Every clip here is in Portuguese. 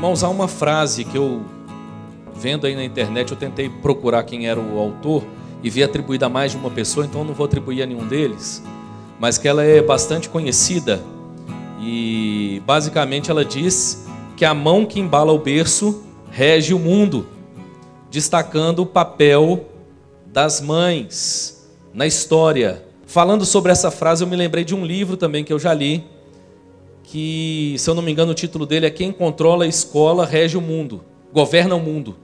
Irmãos, há uma frase que eu, vendo aí na internet, eu tentei procurar quem era o autor e vi atribuída a mais de uma pessoa, então eu não vou atribuir a nenhum deles, mas que ela é bastante conhecida e basicamente ela diz que a mão que embala o berço rege o mundo, destacando o papel das mães na história. Falando sobre essa frase, eu me lembrei de um livro também que eu já li, que, se eu não me engano, o título dele é Quem Controla a Escola Rege o Mundo, Governa o Mundo.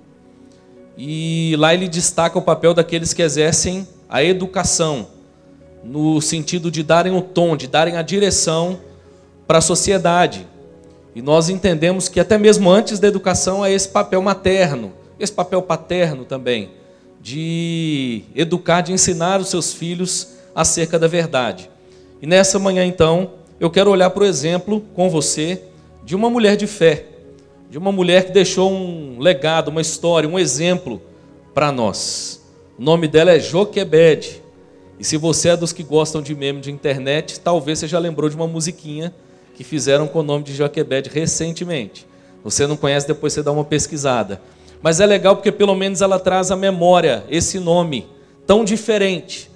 E lá ele destaca o papel daqueles que exercem a educação, no sentido de darem o tom, de darem a direção para a sociedade. E nós entendemos que até mesmo antes da educação é esse papel materno, esse papel paterno também, de educar, de ensinar os seus filhos acerca da verdade. E nessa manhã, então, eu quero olhar para o exemplo com você de uma mulher de fé, de uma mulher que deixou um legado, uma história, um exemplo para nós. O nome dela é Joquebede. E se você é dos que gostam de meme de internet, talvez você já lembrou de uma musiquinha que fizeram com o nome de Joquebede recentemente. Você não conhece, depois você dá uma pesquisada. Mas é legal porque pelo menos ela traz à memória esse nome tão diferente,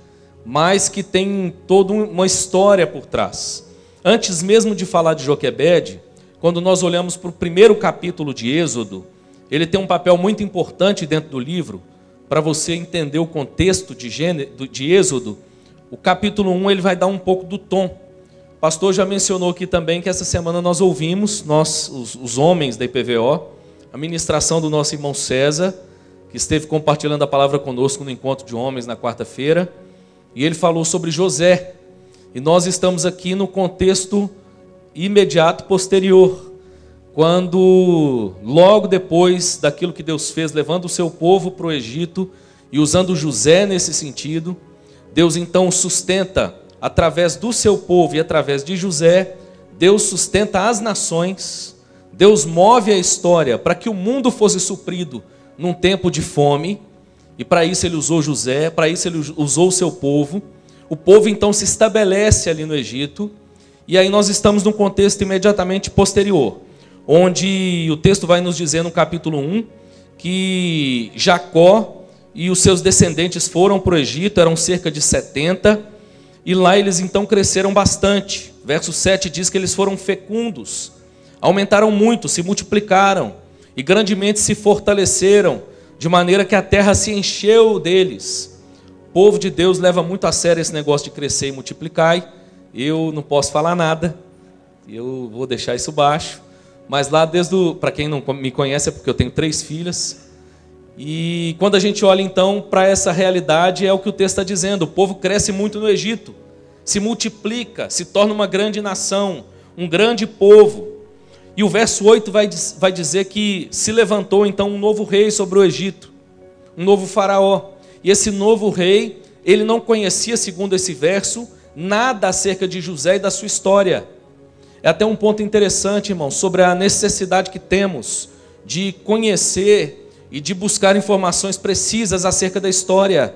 mas que tem toda uma história por trás. Antes mesmo de falar de Joquebede, quando nós olhamos para o primeiro capítulo de Êxodo, ele tem um papel muito importante dentro do livro, para você entender o contexto de Êxodo. O capítulo 1 ele vai dar um pouco do tom. O pastor já mencionou aqui também que essa semana nós ouvimos, os homens da IPVO, a ministração do nosso irmão César, que esteve compartilhando a palavra conosco no encontro de homens na quarta-feira, e ele falou sobre José. E nós estamos aqui no contexto imediato posterior, quando logo depois daquilo que Deus fez, levando o seu povo para o Egito e usando José nesse sentido, Deus então sustenta, através do seu povo e através de José, Deus sustenta as nações, Deus move a história para que o mundo fosse suprido num tempo de fome, e para isso ele usou José, para isso ele usou o seu povo. O povo então se estabelece ali no Egito, e aí nós estamos num contexto imediatamente posterior, onde o texto vai nos dizer no capítulo 1, que Jacó e os seus descendentes foram para o Egito, eram cerca de 70, e lá eles então cresceram bastante. Verso 7 diz que eles foram fecundos, aumentaram muito, se multiplicaram, e grandemente se fortaleceram, de maneira que a terra se encheu deles. O povo de Deus leva muito a sério esse negócio de crescer e multiplicar. Eu não posso falar nada, eu vou deixar isso baixo. Mas lá, para quem não me conhece, é porque eu tenho 3 filhas. E quando a gente olha então para essa realidade, é o que o texto está dizendo. O povo cresce muito no Egito, se multiplica, se torna uma grande nação, um grande povo. E o verso 8 vai dizer que se levantou então um novo rei sobre o Egito, um novo faraó. E esse novo rei, ele não conhecia, segundo esse verso, nada acerca de José e da sua história. É até um ponto interessante, irmão, sobre a necessidade que temos de conhecer e de buscar informações precisas acerca da história.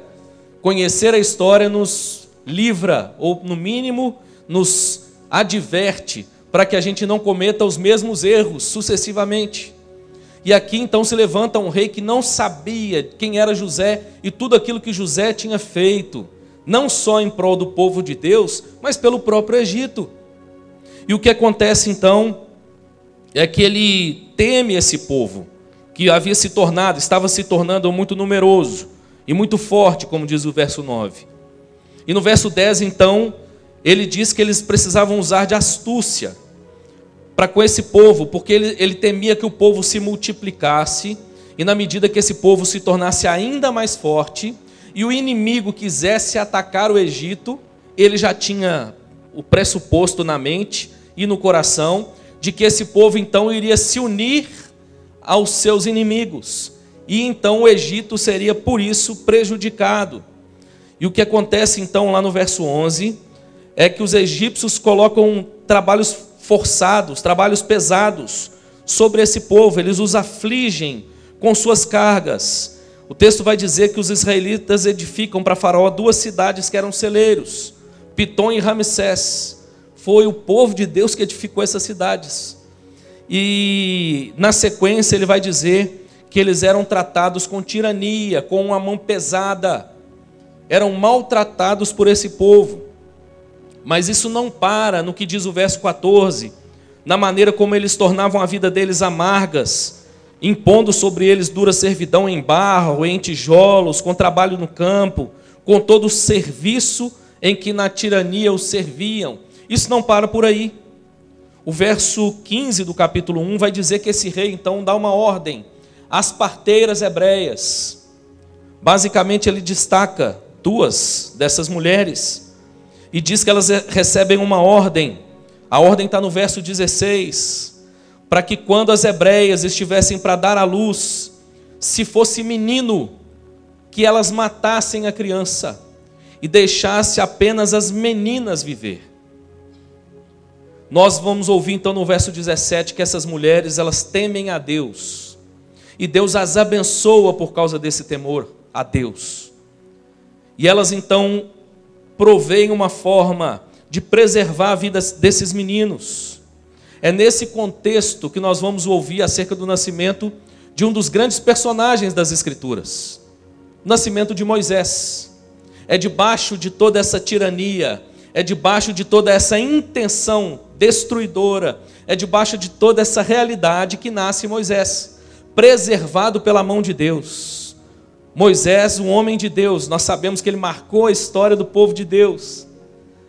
Conhecer a história nos livra, ou no mínimo nos adverte, para que a gente não cometa os mesmos erros sucessivamente. E aqui então se levanta um rei que não sabia quem era José e tudo aquilo que José tinha feito, não só em prol do povo de Deus, mas pelo próprio Egito. E o que acontece então é que ele teme esse povo, que estava se tornando muito numeroso e muito forte, como diz o verso 9. E no verso 10 então, ele diz que eles precisavam usar de astúcia para com esse povo, porque ele temia que o povo se multiplicasse, e na medida que esse povo se tornasse ainda mais forte, e o inimigo quisesse atacar o Egito, ele já tinha o pressuposto na mente e no coração, de que esse povo então iria se unir aos seus inimigos, e então o Egito seria por isso prejudicado. E o que acontece então lá no verso 11, é que os egípcios colocam trabalhos forçados, trabalhos pesados sobre esse povo, eles os afligem com suas cargas. O texto vai dizer que os israelitas edificam para Faraó 2 cidades que eram celeiros, Pitom e Ramsés. Foi o povo de Deus que edificou essas cidades. E na sequência ele vai dizer que eles eram tratados com tirania, com uma mão pesada, eram maltratados por esse povo. Mas isso não para no que diz o verso 14, na maneira como eles tornavam a vida deles amargas, impondo sobre eles dura servidão em barro, em tijolos, com trabalho no campo, com todo o serviço em que na tirania os serviam. Isso não para por aí. O verso 15 do capítulo 1 vai dizer que esse rei então dá uma ordem às parteiras hebreias. Basicamente ele destaca duas dessas mulheres e diz que elas recebem uma ordem. A ordem está no verso 16, para que quando as hebreias estivessem para dar à luz, se fosse menino, que elas matassem a criança e deixasse apenas as meninas viver. Nós vamos ouvir então no verso 17 que essas mulheres, elas temem a Deus, e Deus as abençoa por causa desse temor a Deus. E elas então proveem uma forma de preservar a vida desses meninos. É nesse contexto que nós vamos ouvir acerca do nascimento de um dos grandes personagens das Escrituras, o nascimento de Moisés. É debaixo de toda essa tirania, é debaixo de toda essa intenção destruidora, é debaixo de toda essa realidade que nasce Moisés, preservado pela mão de Deus. Moisés, um homem de Deus, nós sabemos que ele marcou a história do povo de Deus,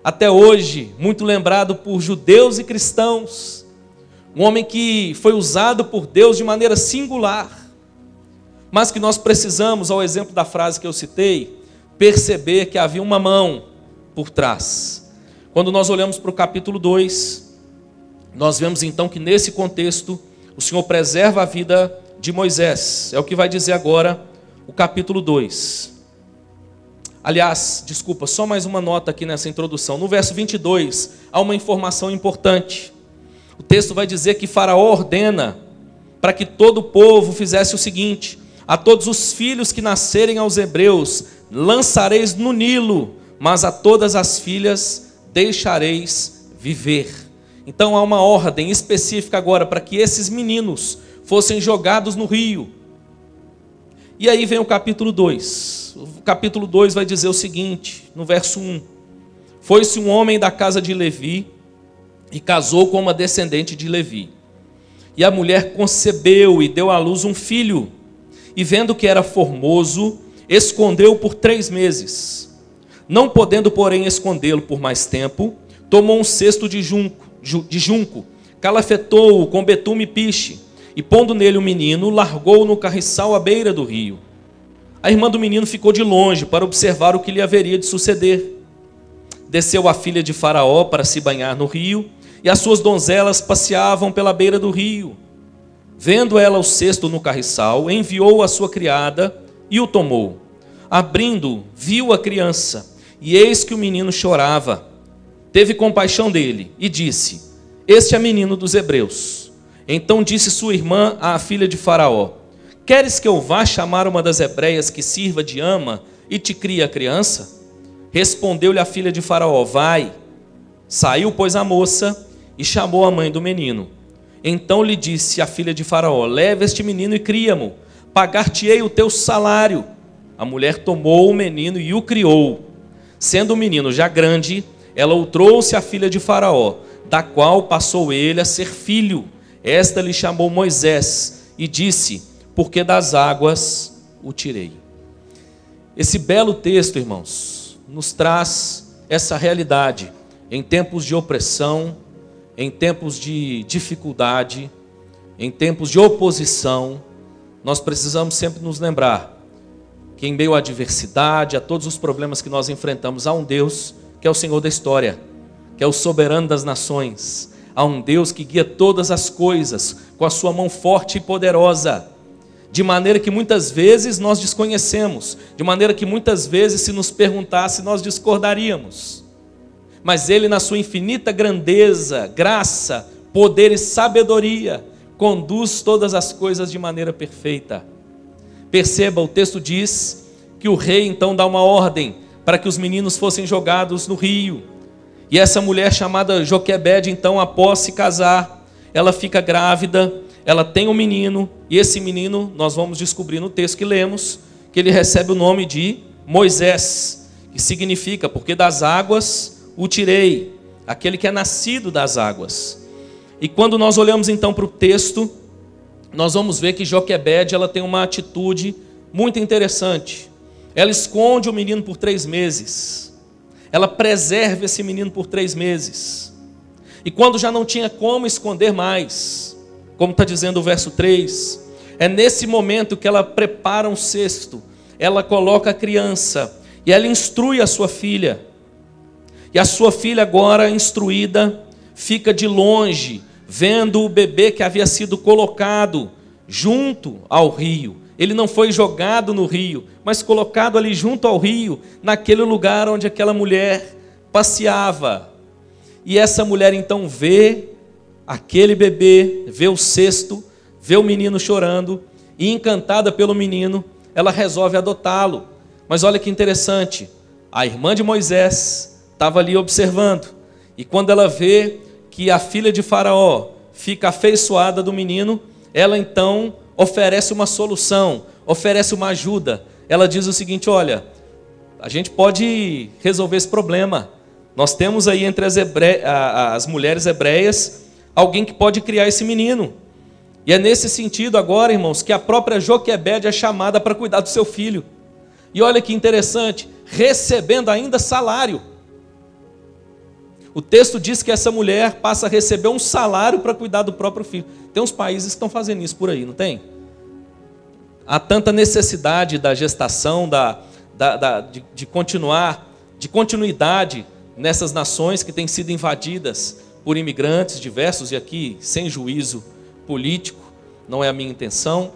até hoje, muito lembrado por judeus e cristãos, um homem que foi usado por Deus de maneira singular, mas que nós precisamos, ao exemplo da frase que eu citei, perceber que havia uma mão por trás. Quando nós olhamos para o capítulo 2, nós vemos então que nesse contexto, o Senhor preserva a vida de Moisés, é o que vai dizer agora o capítulo 2. Aliás, desculpa, só mais uma nota aqui nessa introdução. No verso 22, há uma informação importante. O texto vai dizer que Faraó ordena para que todo o povo fizesse o seguinte: a todos os filhos que nascerem aos hebreus lançareis no Nilo, mas a todas as filhas deixareis viver. Então há uma ordem específica agora para que esses meninos fossem jogados no rio. E aí vem o capítulo 2. O capítulo 2 vai dizer o seguinte, no verso 1. Foi-se um homem da casa de Levi e casou com uma descendente de Levi. E a mulher concebeu e deu à luz um filho. E vendo que era formoso, escondeu-o por 3 meses. Não podendo, porém, escondê-lo por mais tempo, tomou um cesto de junco, calafetou-o com betume e piche, e pondo nele o menino, largou-o no carriçal à beira do rio. A irmã do menino ficou de longe para observar o que lhe haveria de suceder. Desceu a filha de Faraó para se banhar no rio, e as suas donzelas passeavam pela beira do rio. Vendo ela o cesto no carriçal, enviou a sua criada e o tomou. Abrindo, viu a criança, e eis que o menino chorava. Teve compaixão dele e disse: este é menino dos hebreus. Então disse sua irmã à filha de Faraó: queres que eu vá chamar uma das hebreias que sirva de ama e te crie a criança? Respondeu-lhe a filha de Faraó: vai. Saiu, pois, a moça e chamou a mãe do menino. Então lhe disse a filha de Faraó: leva este menino e cria-mo, pagar-te-ei o teu salário. A mulher tomou o menino e o criou. Sendo o menino já grande, ela o trouxe à filha de Faraó, da qual passou ele a ser filho. Esta lhe chamou Moisés e disse: porque das águas o tirei. Esse belo texto, irmãos, nos traz essa realidade em tempos de opressão, em tempos de dificuldade, em tempos de oposição. Nós precisamos sempre nos lembrar que em meio à adversidade, a todos os problemas que nós enfrentamos, há um Deus que é o Senhor da história, que é o soberano das nações. Há um Deus que guia todas as coisas com a sua mão forte e poderosa, de maneira que muitas vezes nós desconhecemos, de maneira que muitas vezes, se nos perguntasse, nós discordaríamos. Mas Ele, na sua infinita grandeza, graça, poder e sabedoria, conduz todas as coisas de maneira perfeita. Perceba, o texto diz que o rei então dá uma ordem para que os meninos fossem jogados no rio. E essa mulher chamada Joquebede, então, após se casar, ela fica grávida, ela tem um menino, e esse menino, nós vamos descobrir no texto que lemos, que ele recebe o nome de Moisés, que significa, porque das águas o tirei, aquele que é nascido das águas. E quando nós olhamos então para o texto, nós vamos ver que Joquebede, ela tem uma atitude muito interessante. Ela esconde o menino por 3 meses. Ela preserva esse menino por 3 meses. E quando já não tinha como esconder mais, como está dizendo o verso 3, é nesse momento que ela prepara um cesto, ela coloca a criança e ela instrui a sua filha. E a sua filha, agora instruída, fica de longe, vendo o bebê que havia sido colocado junto ao rio. Ele não foi jogado no rio, mas colocado ali junto ao rio, naquele lugar onde aquela mulher passeava. E essa mulher então vê aquele bebê, vê o cesto, vê o menino chorando, e encantada pelo menino, ela resolve adotá-lo. Mas olha que interessante, a irmã de Moisés estava ali observando, e quando ela vê que a filha de Faraó fica afeiçoada do menino, ela então oferece uma solução, oferece uma ajuda. Ela diz o seguinte: olha, a gente pode resolver esse problema. Nós temos aí entre as mulheres hebreias alguém que pode criar esse menino. E é nesse sentido agora, irmãos, que a própria Joquebede é chamada para cuidar do seu filho. E olha que interessante, recebendo ainda salário. O texto diz que essa mulher passa a receber um salário para cuidar do próprio filho. Tem uns países que estão fazendo isso por aí, não tem? Há tanta necessidade da gestação, de continuidade nessas nações que têm sido invadidas por imigrantes diversos, e aqui sem juízo político, não é a minha intenção.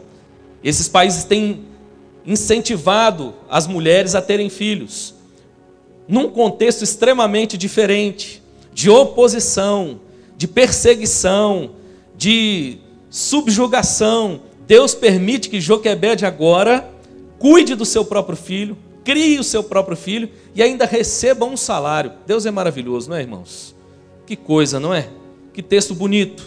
Esses países têm incentivado as mulheres a terem filhos, num contexto extremamente diferente, de oposição, de perseguição, de subjugação. Deus permite que Joquebede agora cuide do seu próprio filho, crie o seu próprio filho e ainda receba um salário. Deus é maravilhoso, não é, irmãos? Que coisa, não é? Que texto bonito.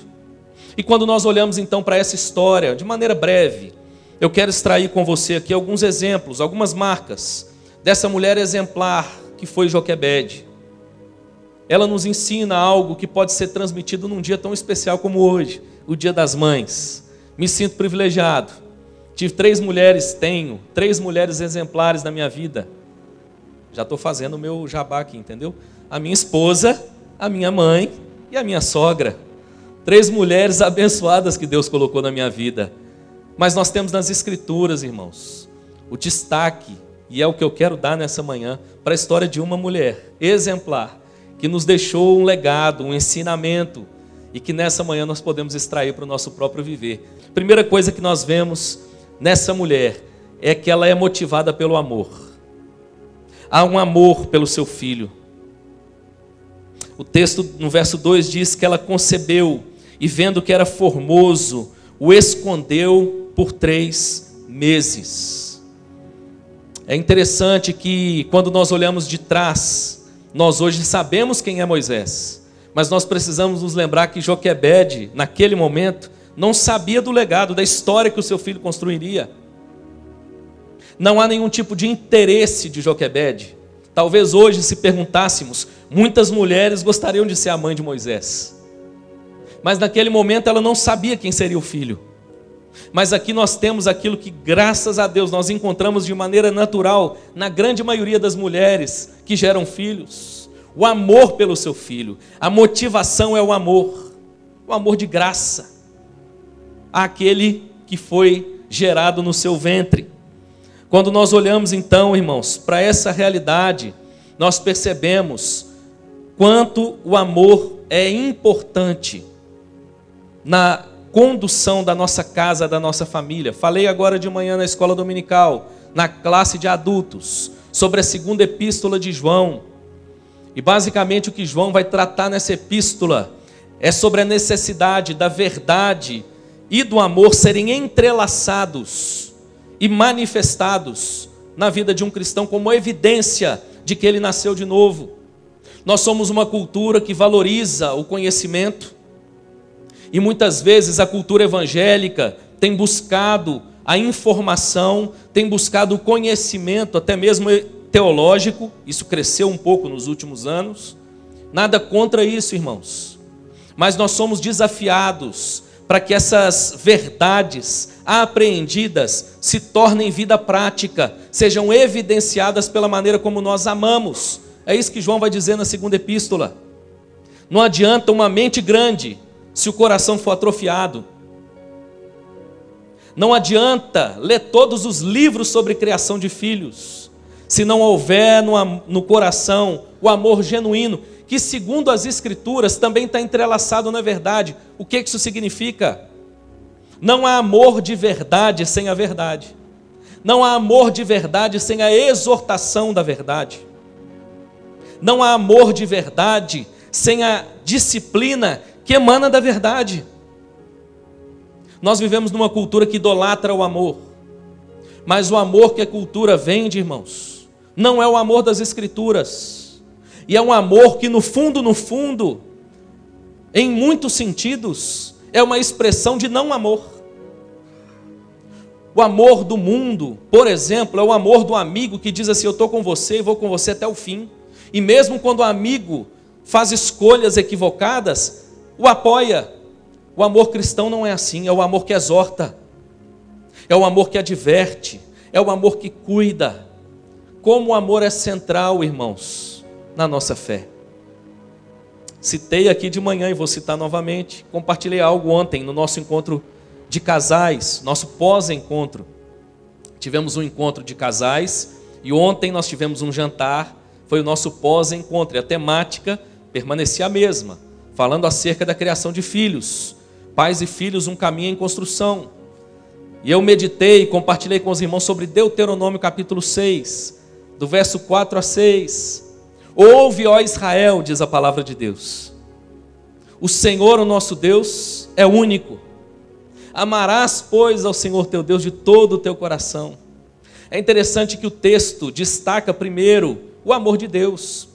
E quando nós olhamos então para essa história, de maneira breve, eu quero extrair com você aqui alguns exemplos, algumas marcas dessa mulher exemplar que foi Joquebede. Ela nos ensina algo que pode ser transmitido num dia tão especial como hoje, o Dia das Mães. Me sinto privilegiado. Tenho 3 mulheres exemplares na minha vida. Já estou fazendo o meu jabá aqui, entendeu? A minha esposa, a minha mãe e a minha sogra. 3 mulheres abençoadas que Deus colocou na minha vida. Mas nós temos nas Escrituras, irmãos, o destaque, e é o que eu quero dar nessa manhã, para a história de uma mulher exemplar, que nos deixou um legado, um ensinamento, e que nessa manhã nós podemos extrair para o nosso próprio viver. Primeira coisa que nós vemos nessa mulher é que ela é motivada pelo amor. Há um amor pelo seu filho. O texto no verso 2 diz que ela concebeu e vendo que era formoso, o escondeu por 3 meses. É interessante que quando nós olhamos de trás, nós hoje sabemos quem é Moisés, mas nós precisamos nos lembrar que Joquebede, naquele momento, não sabia do legado, da história que o seu filho construiria. Não há nenhum tipo de interesse de Joquebede. Talvez hoje, se perguntássemos, muitas mulheres gostariam de ser a mãe de Moisés. Mas naquele momento ela não sabia quem seria o filho. Mas aqui nós temos aquilo que, graças a Deus, nós encontramos de maneira natural na grande maioria das mulheres que geram filhos. O amor pelo seu filho. A motivação é o amor de graça àquele que foi gerado no seu ventre. Quando nós olhamos então, irmãos, para essa realidade, nós percebemos quanto o amor é importante na condução da nossa casa, da nossa família. Falei agora de manhã na escola dominical, na classe de adultos, sobre a 2ª epístola de João. E basicamente o que João vai tratar nessa epístola é sobre a necessidade da verdade e do amor serem entrelaçados e manifestados na vida de um cristão como evidência de que ele nasceu de novo. Nós somos uma cultura que valoriza o conhecimento, E muitas vezes a cultura evangélica tem buscado a informação, tem buscado o conhecimento, até mesmo teológico. Isso cresceu um pouco nos últimos anos. Nada contra isso, irmãos. Mas nós somos desafiados para que essas verdades apreendidas se tornem vida prática, sejam evidenciadas pela maneira como nós amamos. É isso que João vai dizer na segunda epístola. Não adianta uma mente grande se o coração for atrofiado. Não adianta ler todos os livros sobre criação de filhos, se não houver no coração o amor genuíno, que segundo as Escrituras também está entrelaçado na verdade. O que isso significa? Não há amor de verdade sem a verdade. Não há amor de verdade sem a exortação da verdade. Não há amor de verdade sem a disciplina que emana da verdade. Nós vivemos numa cultura que idolatra o amor, mas o amor que a cultura vende, irmãos, não é o amor das Escrituras, e é um amor que no fundo, em muitos sentidos, é uma expressão de não amor. O amor do mundo, por exemplo, é o amor do amigo que diz assim: eu estou com você e vou com você até o fim, e mesmo quando o amigo faz escolhas equivocadas, o apoia. O amor cristão não é assim, é o amor que exorta, é o amor que adverte, é o amor que cuida. Como o amor é central, irmãos, na nossa fé. Citei aqui de manhã e vou citar novamente, compartilhei algo ontem no nosso encontro de casais, nosso pós-encontro. Tivemos um encontro de casais e ontem nós tivemos um jantar, foi o nosso pós-encontro, e a temática permanecia a mesma, falando acerca da criação de filhos. Pais e filhos, um caminho em construção. E eu meditei e compartilhei com os irmãos sobre Deuteronômio capítulo 6, do verso 4 a 6. Ouve, ó Israel, diz a palavra de Deus. O Senhor, o nosso Deus, é único. Amarás, pois, ao Senhor teu Deus de todo o teu coração. É interessante que o texto destaca primeiro o amor de Deus.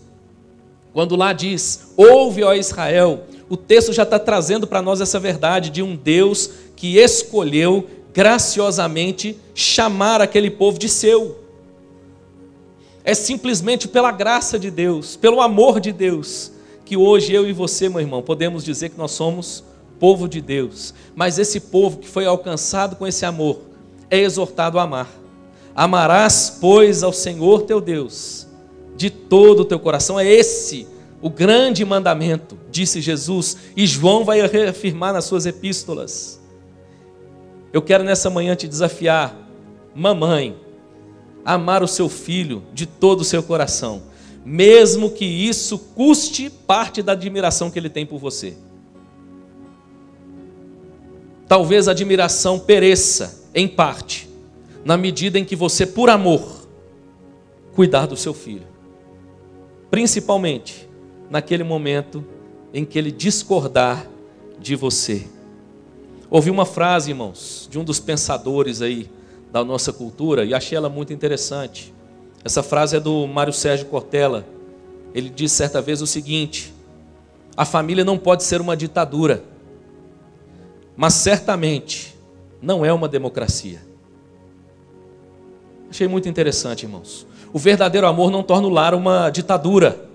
Quando lá diz, ouve, ó Israel, o texto já está trazendo para nós essa verdade de um Deus que escolheu graciosamente chamar aquele povo de seu. É simplesmente pela graça de Deus, pelo amor de Deus, que hoje eu e você, meu irmão, podemos dizer que nós somos povo de Deus. Mas esse povo que foi alcançado com esse amor é exortado a amar. Amarás, pois, ao Senhor teu Deus de todo o teu coração. É esse o grande mandamento, disse Jesus, e João vai reafirmar nas suas epístolas. Eu quero nessa manhã te desafiar, mamãe, a amar o seu filho de todo o seu coração, mesmo que isso custe parte da admiração que ele tem por você. Talvez a admiração pereça, em parte, na medida em que você, por amor, cuidar do seu filho. Principalmente naquele momento em que ele discordar de você. Ouvi uma frase, irmãos, de um dos pensadores aí da nossa cultura, e achei ela muito interessante. Essa frase é do Mário Sérgio Cortella. Ele disse certa vez o seguinte: a família não pode ser uma ditadura, mas certamente não é uma democracia. Achei muito interessante, irmãos. O verdadeiro amor não torna o lar uma ditadura.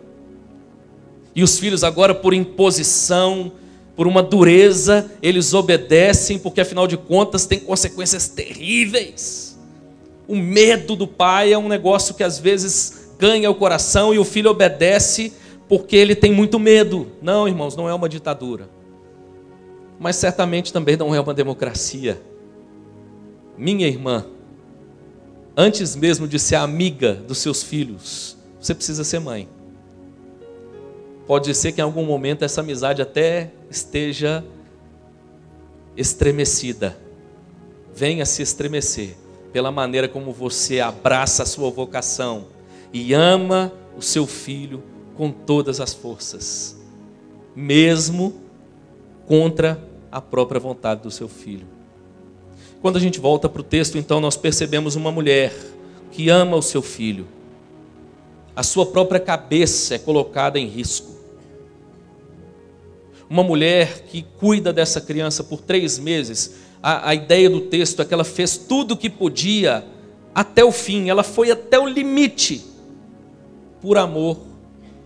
E os filhos agora, por imposição, por uma dureza, eles obedecem, porque afinal de contas tem consequências terríveis. O medo do pai é um negócio que às vezes ganha o coração e o filho obedece porque ele tem muito medo. Não, irmãos, não é uma ditadura. Mas certamente também não é uma democracia. Minha irmã, antes mesmo de ser amiga dos seus filhos, você precisa ser mãe. Pode ser que em algum momento essa amizade até esteja estremecida. Venha se estremecer pela maneira como você abraça a sua vocação e ama o seu filho com todas as forças, mesmo contra a própria vontade do seu filho. Quando a gente volta para o texto, então, nós percebemos uma mulher que ama o seu filho. A sua própria cabeça é colocada em risco. Uma mulher que cuida dessa criança por 3 meses. A ideia do texto é que ela fez tudo o que podia até o fim. Ela foi até o limite por amor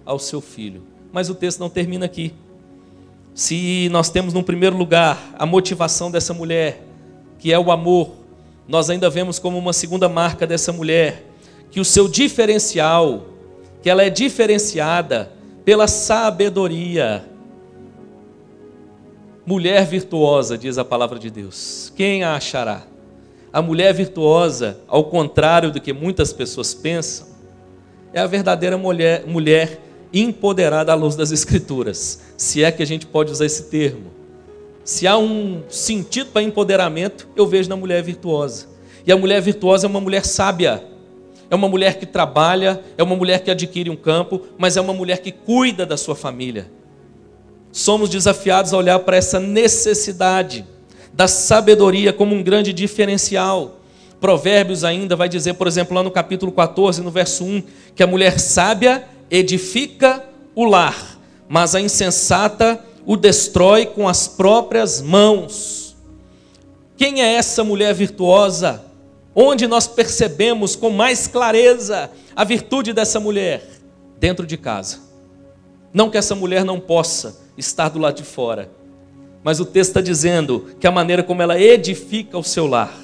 ao seu filho. Mas o texto não termina aqui. Se nós temos no primeiro lugar a motivação dessa mulher, que é o amor, nós ainda vemos como uma segunda marca dessa mulher, que o seu diferencial, que ela é diferenciada pela sabedoria. Mulher virtuosa, diz a palavra de Deus. Quem a achará? A mulher virtuosa, ao contrário do que muitas pessoas pensam, é a verdadeira mulher empoderada à luz das Escrituras, se é que a gente pode usar esse termo. Se há um sentido para empoderamento, eu vejo na mulher virtuosa. E a mulher virtuosa é uma mulher sábia, é uma mulher que trabalha, é uma mulher que adquire um campo, mas é uma mulher que cuida da sua família. Somos desafiados a olhar para essa necessidade da sabedoria como um grande diferencial. Provérbios ainda vai dizer, por exemplo, lá no capítulo 14, no verso 1, que a mulher sábia edifica o lar, mas a insensata o destrói com as próprias mãos. Quem é essa mulher virtuosa? Onde nós percebemos com mais clareza a virtude dessa mulher? Dentro de casa. Não que essa mulher não possa estar do lado de fora, mas o texto está dizendo que a maneira como ela edifica o seu lar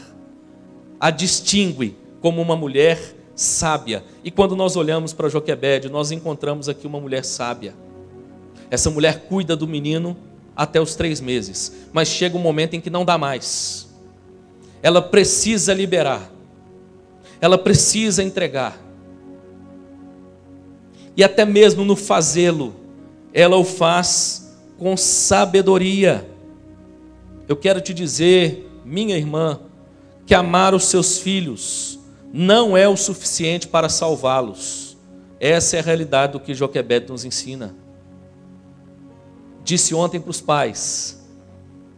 a distingue como uma mulher sábia. E quando nós olhamos para Joquebede, nós encontramos aqui uma mulher sábia. Essa mulher cuida do menino até os 3 meses, mas chega um momento em que não dá mais. Ela precisa liberar, ela precisa entregar, e até mesmo no fazê-lo, ela o faz com sabedoria. Eu quero te dizer, minha irmã, que amar os seus filhos não é o suficiente para salvá-los. Essa é a realidade do que Joquebede nos ensina. Disse ontem para os pais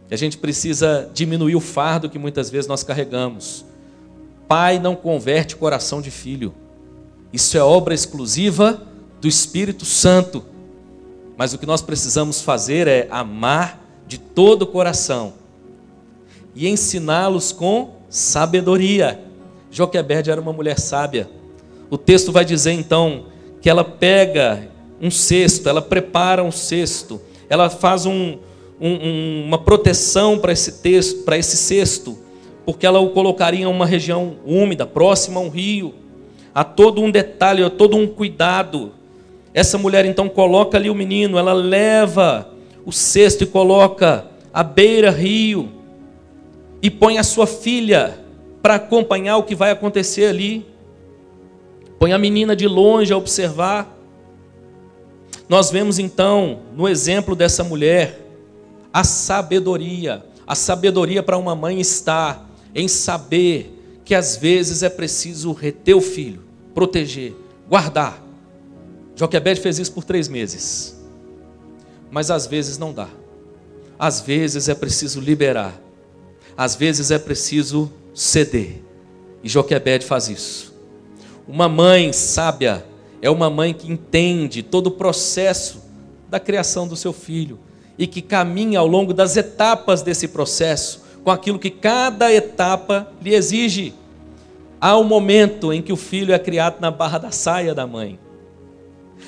que a gente precisa diminuir o fardo que muitas vezes nós carregamos. Pai não converte coração de filho. Isso é obra exclusiva do Espírito Santo. Mas o que nós precisamos fazer é amar de todo o coração e ensiná-los com sabedoria. Joquebede era uma mulher sábia. O texto vai dizer então que ela pega um cesto, ela prepara um cesto, ela faz uma proteção para esse cesto, porque ela o colocaria em uma região úmida, próxima a um rio. Há todo um detalhe, há todo um cuidado. Essa mulher então coloca ali o menino, ela leva o cesto e coloca à beira-rio e põe a sua filha para acompanhar o que vai acontecer ali. Põe a menina de longe a observar. Nós vemos então, no exemplo dessa mulher, a sabedoria. A sabedoria para uma mãe está em saber que às vezes é preciso reter o filho, proteger, guardar. Joquebede fez isso por 3 meses. Mas às vezes não dá. Às vezes é preciso liberar. Às vezes é preciso ceder. E Joquebede faz isso. Uma mãe sábia é uma mãe que entende todo o processo da criação do seu filho e que caminha ao longo das etapas desse processo com aquilo que cada etapa lhe exige. Há um momento em que o filho é criado na barra da saia da mãe.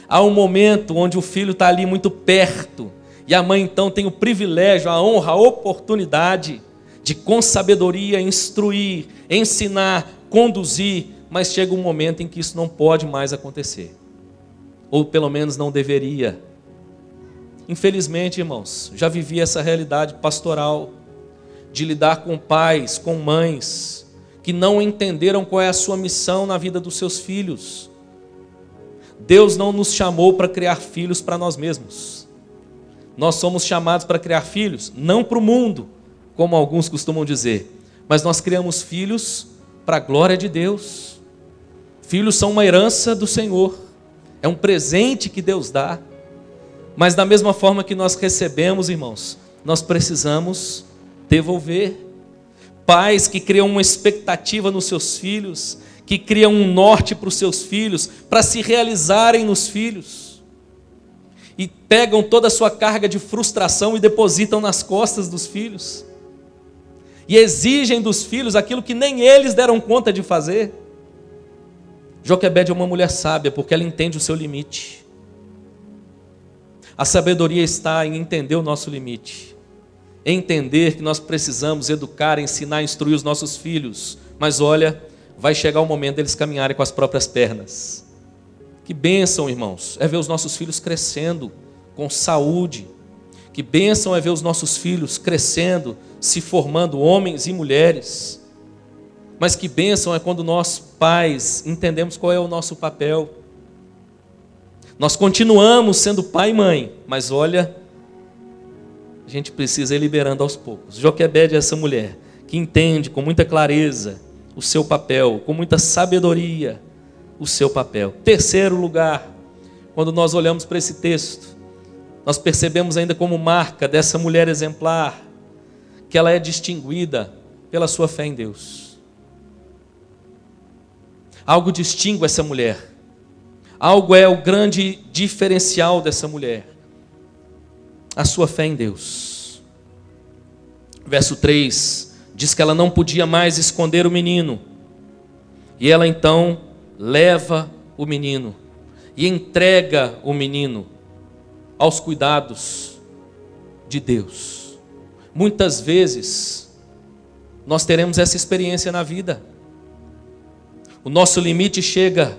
Há um momento onde o filho está ali muito perto e a mãe então tem o privilégio, a honra, a oportunidade de com sabedoria instruir, ensinar, conduzir, mas chega um momento em que isso não pode mais acontecer, ou pelo menos não deveria. Infelizmente, irmãos, já vivi essa realidade pastoral, de lidar com pais, com mães, que não entenderam qual é a sua missão na vida dos seus filhos. Deus não nos chamou para criar filhos para nós mesmos. Nós somos chamados para criar filhos, não para o mundo, como alguns costumam dizer, mas nós criamos filhos para a glória de Deus. Filhos são uma herança do Senhor, é um presente que Deus dá, mas da mesma forma que nós recebemos, irmãos, nós precisamos devolver. Pais que criam uma expectativa nos seus filhos, que criam um norte para os seus filhos, para se realizarem nos filhos. e pegam toda a sua carga de frustração e depositam nas costas dos filhos. E exigem dos filhos aquilo que nem eles deram conta de fazer. Joquebede é uma mulher sábia, porque ela entende o seu limite. A sabedoria está em entender o nosso limite. Em entender que nós precisamos educar, ensinar, instruir os nossos filhos. Mas olha, vai chegar o momento deles caminharem com as próprias pernas. Que bênção, irmãos, é ver os nossos filhos crescendo com saúde. Que bênção é ver os nossos filhos crescendo, se formando homens e mulheres. Mas que bênção é quando nós, pais, entendemos qual é o nosso papel. Nós continuamos sendo pai e mãe, mas olha, a gente precisa ir liberando aos poucos. Joquebede é essa mulher que entende com muita clareza o seu papel, com muita sabedoria o seu papel. Terceiro lugar, quando nós olhamos para esse texto, nós percebemos ainda como marca dessa mulher exemplar, que ela é distinguida pela sua fé em Deus. Algo distingue essa mulher. Algo é o grande diferencial dessa mulher. A sua fé em Deus. Verso 3 diz que ela não podia mais esconder o menino. E ela então leva o menino e entrega o menino aos cuidados de Deus. Muitas vezes nós teremos essa experiência na vida. O nosso limite chega,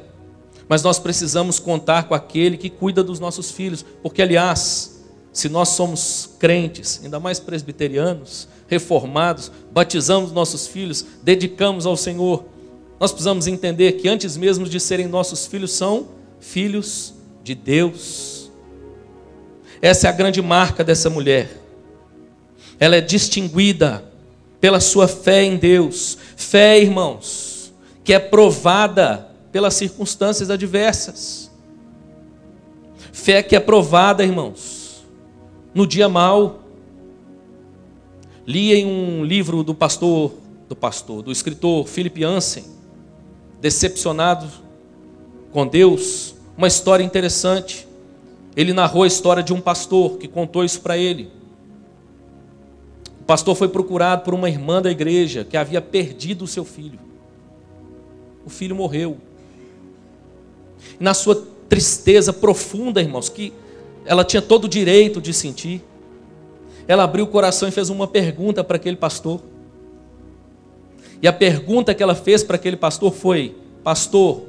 mas nós precisamos contar com aquele que cuida dos nossos filhos, porque aliás, se nós somos crentes, ainda mais presbiterianos, reformados, batizamos nossos filhos, dedicamos ao Senhor, nós precisamos entender que antes mesmo de serem nossos filhos, são filhos de Deus. Essa é a grande marca dessa mulher. Ela é distinguida pela sua fé em Deus. Fé, irmãos, que é provada pelas circunstâncias adversas. Fé que é provada, irmãos, no dia mau. Li em um livro do escritor Philip Yancey, Decepcionado com Deus, uma história interessante. Ele narrou a história de um pastor que contou isso para ele. O pastor foi procurado por uma irmã da igreja que havia perdido o seu filho. O filho morreu. E na sua tristeza profunda, irmãos, que ela tinha todo o direito de sentir, ela abriu o coração e fez uma pergunta para aquele pastor. E a pergunta que ela fez para aquele pastor foi: pastor,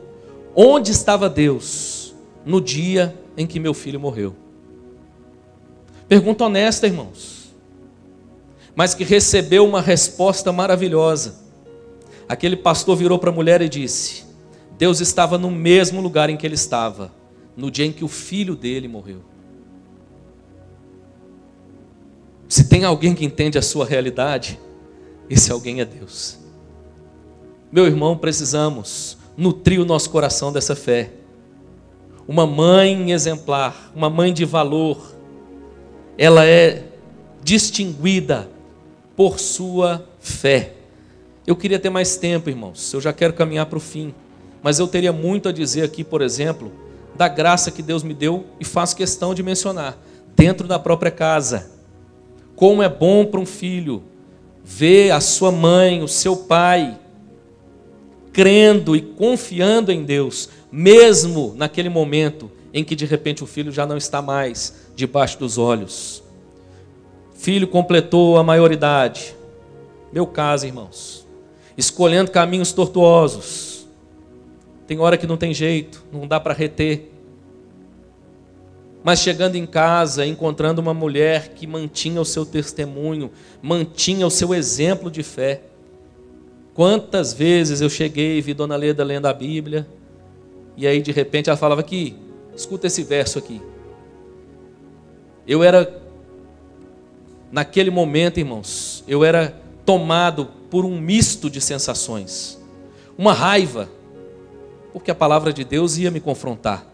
onde estava Deus no dia em que meu filho morreu? Pergunta honesta, irmãos, mas que recebeu uma resposta maravilhosa. Aquele pastor virou para a mulher e disse: Deus estava no mesmo lugar em que ele estava no dia em que o filho dele morreu. Se tem alguém que entende a sua realidade, esse alguém é Deus. Meu irmão, precisamos nutrir o nosso coração dessa fé. Uma mãe exemplar, uma mãe de valor, ela é distinguida por sua fé. Eu queria ter mais tempo, irmãos, eu já quero caminhar para o fim, mas eu teria muito a dizer aqui, por exemplo, da graça que Deus me deu e faço questão de mencionar, dentro da própria casa. Como é bom para um filho ver a sua mãe, o seu pai, crendo e confiando em Deus, mesmo naquele momento em que de repente o filho já não está mais debaixo dos olhos. Filho completou a maioridade. Meu caso, irmãos, escolhendo caminhos tortuosos. Tem hora que não tem jeito, não dá para reter. Mas chegando em casa, encontrando uma mulher que mantinha o seu testemunho, mantinha o seu exemplo de fé. Quantas vezes eu cheguei e vi Dona Leda lendo a Bíblia, e aí de repente ela falava aqui, escuta esse verso aqui. Eu era, naquele momento, irmãos, eu era tomado por um misto de sensações. Uma raiva, porque a palavra de Deus ia me confrontar,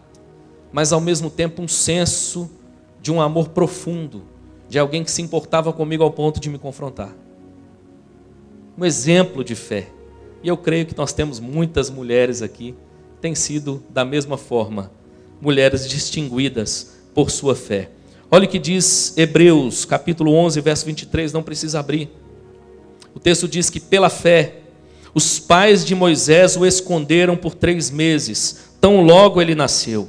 mas ao mesmo tempo um senso de um amor profundo, de alguém que se importava comigo ao ponto de me confrontar. Um exemplo de fé. E eu creio que nós temos muitas mulheres aqui, têm sido da mesma forma, mulheres distinguidas por sua fé. Olha o que diz Hebreus, capítulo 11, verso 23, não precisa abrir. O texto diz que pela fé, os pais de Moisés o esconderam por 3 meses, tão logo ele nasceu,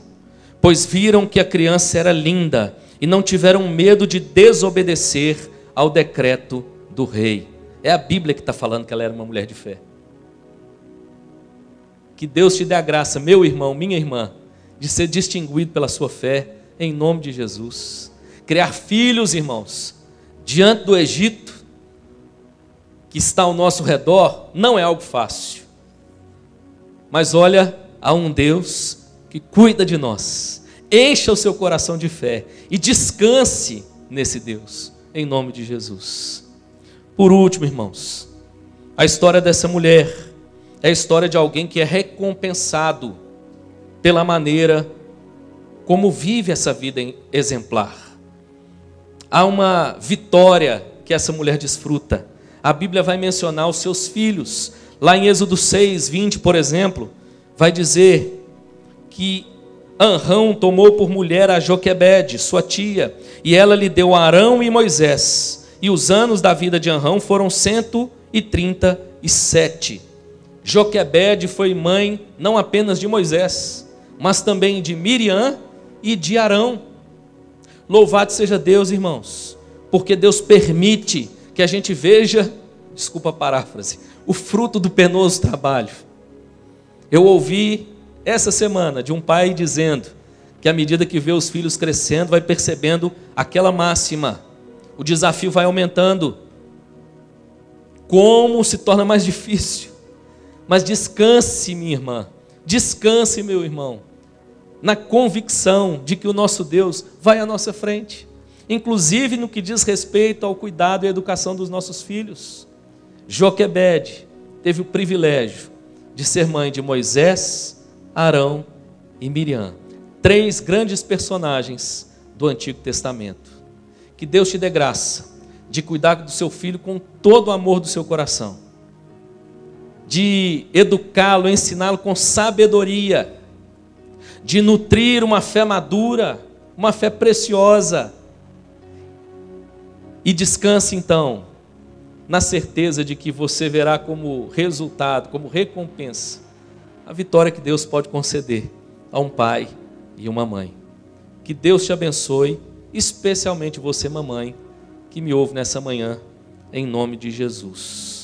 pois viram que a criança era linda e não tiveram medo de desobedecer ao decreto do rei. É a Bíblia que está falando que ela era uma mulher de fé. Que Deus te dê a graça, meu irmão, minha irmã, de ser distinguido pela sua fé, em nome de Jesus. Criar filhos, irmãos, diante do Egito, que está ao nosso redor, não é algo fácil. Mas olha, há um Deus que cuida de nós. Encha o seu coração de fé e descanse nesse Deus, em nome de Jesus. Por último, irmãos, a história dessa mulher é a história de alguém que é recompensado pela maneira como vive essa vida exemplar. Há uma vitória que essa mulher desfruta. A Bíblia vai mencionar os seus filhos. Lá em Êxodo 6, 20, por exemplo, vai dizer que Anrão tomou por mulher a Joquebede, sua tia, e ela lhe deu Arão e Moisés. E os anos da vida de Anrão foram 137. Joquebede foi mãe não apenas de Moisés, mas também de Miriam e de Arão. Louvado seja Deus, irmãos, porque Deus permite que a gente veja, desculpa a paráfrase, o fruto do penoso trabalho. Eu ouvi essa semana de um pai dizendo que à medida que vê os filhos crescendo, vai percebendo aquela máxima, o desafio vai aumentando, como se torna mais difícil. Mas descanse, minha irmã, descanse, meu irmão, na convicção de que o nosso Deus vai à nossa frente, inclusive no que diz respeito ao cuidado e educação dos nossos filhos. Joquebede teve o privilégio de ser mãe de Moisés, Arão e Miriam, 3 grandes personagens do Antigo Testamento. Que Deus te dê graça de cuidar do seu filho com todo o amor do seu coração, de educá-lo, ensiná-lo com sabedoria, de nutrir uma fé madura, uma fé preciosa. E descanse então na certeza de que você verá como resultado, como recompensa, a vitória que Deus pode conceder a um pai e uma mãe. Que Deus te abençoe, especialmente você, mamãe, que me ouve nessa manhã, em nome de Jesus.